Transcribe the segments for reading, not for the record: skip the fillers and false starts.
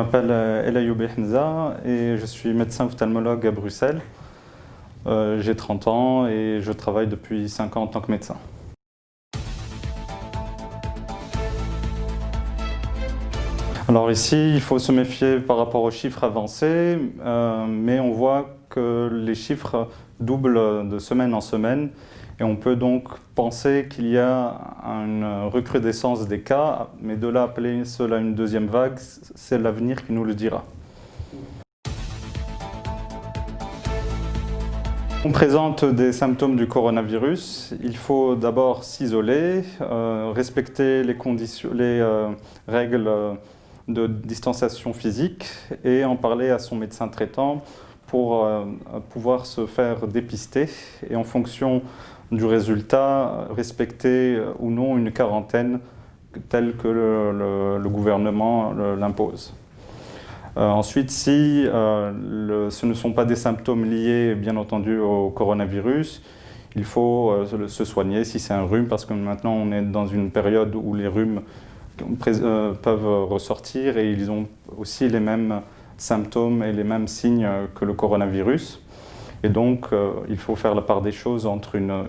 m'appelle El Ayoub Hamza et je suis médecin ophtalmologue à Bruxelles. J'ai 30 ans et je travaille depuis 5 ans en tant que médecin. Alors ici, il faut se méfier par rapport aux chiffres avancés, mais on voit que les chiffres doublent de semaine en semaine et on peut donc penser qu'il y a une recrudescence des cas, mais de là à appeler cela une deuxième vague, c'est l'avenir qui nous le dira. On présente des symptômes du coronavirus. Il faut d'abord s'isoler, respecter les règles de distanciation physique et en parler à son médecin traitant pour pouvoir se faire dépister et en fonction du résultat, respecter ou non une quarantaine telle que le gouvernement l'impose. Ensuite, si ce ne sont pas des symptômes liés, bien entendu, au coronavirus, il faut se soigner si c'est un rhume, parce que maintenant on est dans une période où les rhumes peuvent ressortir et ils ont aussi les mêmes symptômes et les mêmes signes que le coronavirus. Et donc, il faut faire la part des choses entre une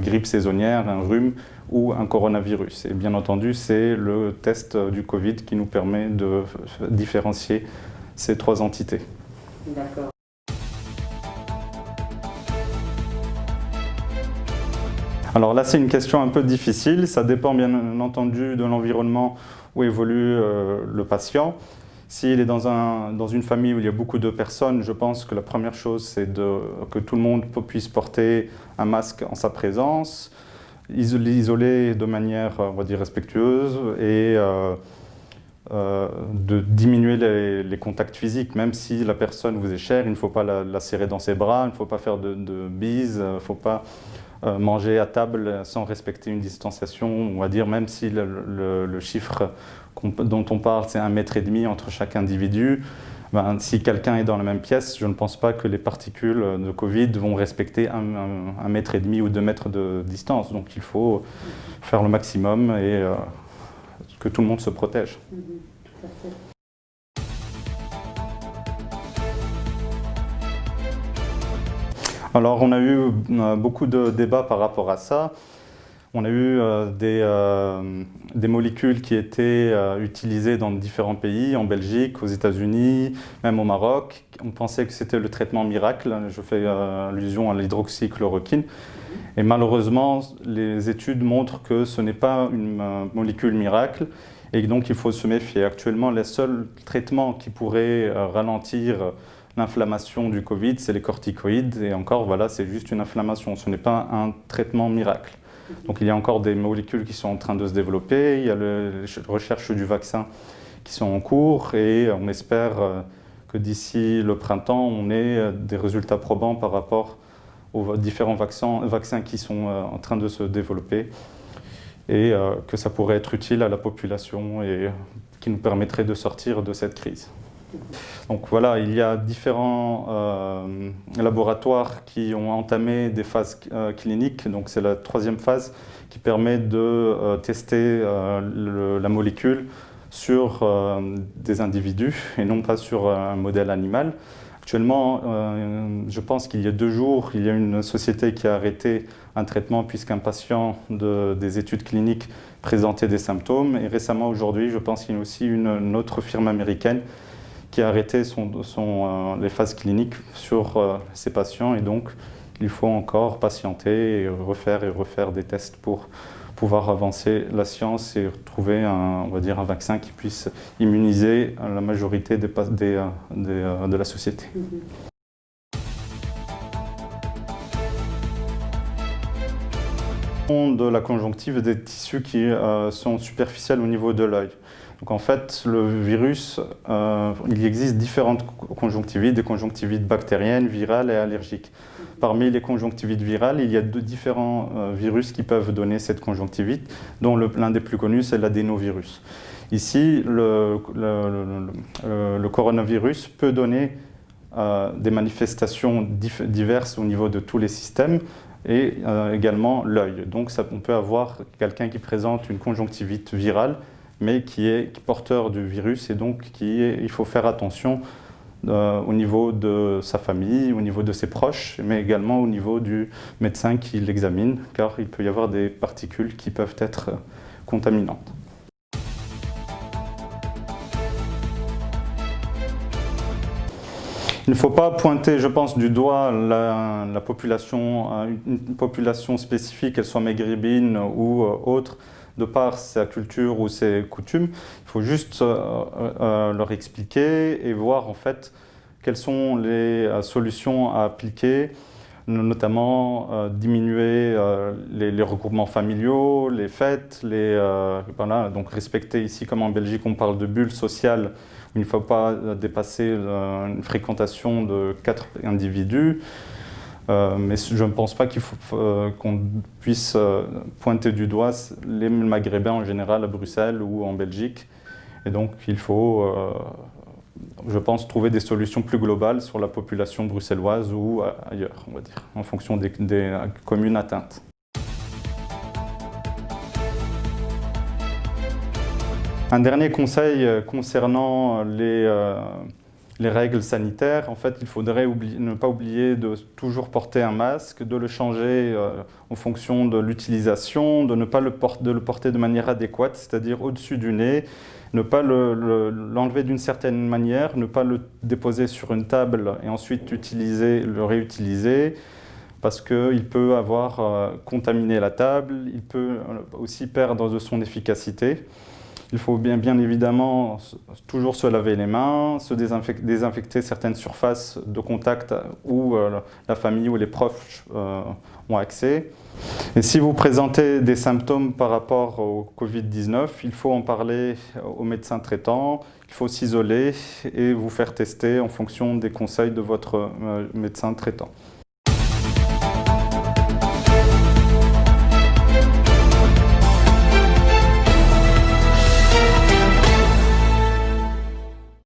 grippe saisonnière, un rhume ou un coronavirus. Et bien entendu, c'est le test du Covid qui nous permet de différencier ces trois entités. D'accord. Alors là, c'est une question un peu difficile. Ça dépend bien entendu de l'environnement où évolue le patient. S'il est dans une famille où il y a beaucoup de personnes, je pense que la première chose, c'est que tout le monde puisse porter un masque en sa présence, l'isoler de manière, on va dire, respectueuse et de diminuer les contacts physiques. Même si la personne vous est chère, il ne faut pas la serrer dans ses bras, il ne faut pas faire de bises, il ne faut pas manger à table sans respecter une distanciation, on va dire, même si le chiffre dont on parle, c'est 1,5 m entre chaque individu. Ben, si quelqu'un est dans la même pièce, je ne pense pas que les particules de Covid vont respecter 1,5 m ou 2 mètres de distance. Donc il faut faire le maximum et que tout le monde se protège. Tout à fait. Alors on a eu beaucoup de débats par rapport à ça. On a eu des molécules qui étaient utilisées dans différents pays, en Belgique, aux États-Unis, même au Maroc. On pensait que c'était le traitement miracle, je fais allusion à l'hydroxychloroquine. Et malheureusement, les études montrent que ce n'est pas une molécule miracle et donc il faut se méfier. Actuellement, les seuls traitements qui pourraient ralentir l'inflammation du Covid, c'est les corticoïdes. Et encore, voilà, c'est juste une inflammation, ce n'est pas un traitement miracle. Donc il y a encore des molécules qui sont en train de se développer, il y a les recherches du vaccin qui sont en cours et on espère que d'ici le printemps, on ait des résultats probants par rapport aux différents vaccins qui sont en train de se développer et que ça pourrait être utile à la population et qui nous permettrait de sortir de cette crise. Donc voilà, il y a différents laboratoires qui ont entamé des phases cliniques. Donc c'est la 3e phase qui permet de tester la molécule sur des individus et non pas sur un modèle animal. Actuellement, je pense qu'il y a 2 jours, il y a une société qui a arrêté un traitement puisqu'un patient des études cliniques présentait des symptômes. Et récemment, aujourd'hui, je pense qu'il y a aussi une autre firme américaine qui a arrêté les phases cliniques sur ces patients et donc il faut encore patienter et refaire des tests pour pouvoir avancer la science et trouver on va dire un vaccin qui puisse immuniser la majorité de la société. De la conjonctive des tissus qui sont superficiels au niveau de l'œil. Donc en fait, le virus, il existe différentes conjonctivites, des conjonctivites bactériennes, virales et allergiques. Parmi les conjonctivites virales, il y a différents virus qui peuvent donner cette conjonctivite, dont l'un des plus connus, c'est l'adénovirus. Ici, le coronavirus peut donner des manifestations diverses au niveau de tous les systèmes, et également l'œil. Donc on peut avoir quelqu'un qui présente une conjonctivite virale mais qui est porteur du virus et donc il faut faire attention au niveau de sa famille, au niveau de ses proches, mais également au niveau du médecin qui l'examine, car il peut y avoir des particules qui peuvent être contaminantes. Il ne faut pas pointer, je pense, du doigt la population, une population spécifique, qu'elle soit maghrébine ou autre, de par sa culture ou ses coutumes. Il faut juste leur expliquer et voir en fait quelles sont les solutions à appliquer, notamment diminuer les regroupements familiaux, les fêtes, voilà, donc respecter ici comme en Belgique on parle de bulle sociale, où il ne faut pas dépasser une fréquentation de 4 individus. Mais je ne pense pas qu'on puisse pointer du doigt les Maghrébins en général à Bruxelles ou en Belgique. Et donc il faut, je pense, trouver des solutions plus globales sur la population bruxelloise ou ailleurs, on va dire, en fonction des communes atteintes. Un dernier conseil concernant les règles sanitaires, en fait, il faudrait ne pas oublier de toujours porter un masque, de le changer en fonction de l'utilisation, de ne pas le porter de manière adéquate, c'est-à-dire au-dessus du nez, ne pas l'enlever d'une certaine manière, ne pas le déposer sur une table et ensuite le réutiliser, parce qu'il peut avoir contaminé la table, il peut aussi perdre de son efficacité. Il faut bien évidemment toujours se laver les mains, désinfecter certaines surfaces de contact où la famille ou les proches ont accès. Et si vous présentez des symptômes par rapport au Covid-19, il faut en parler au médecin traitant, il faut s'isoler et vous faire tester en fonction des conseils de votre médecin traitant.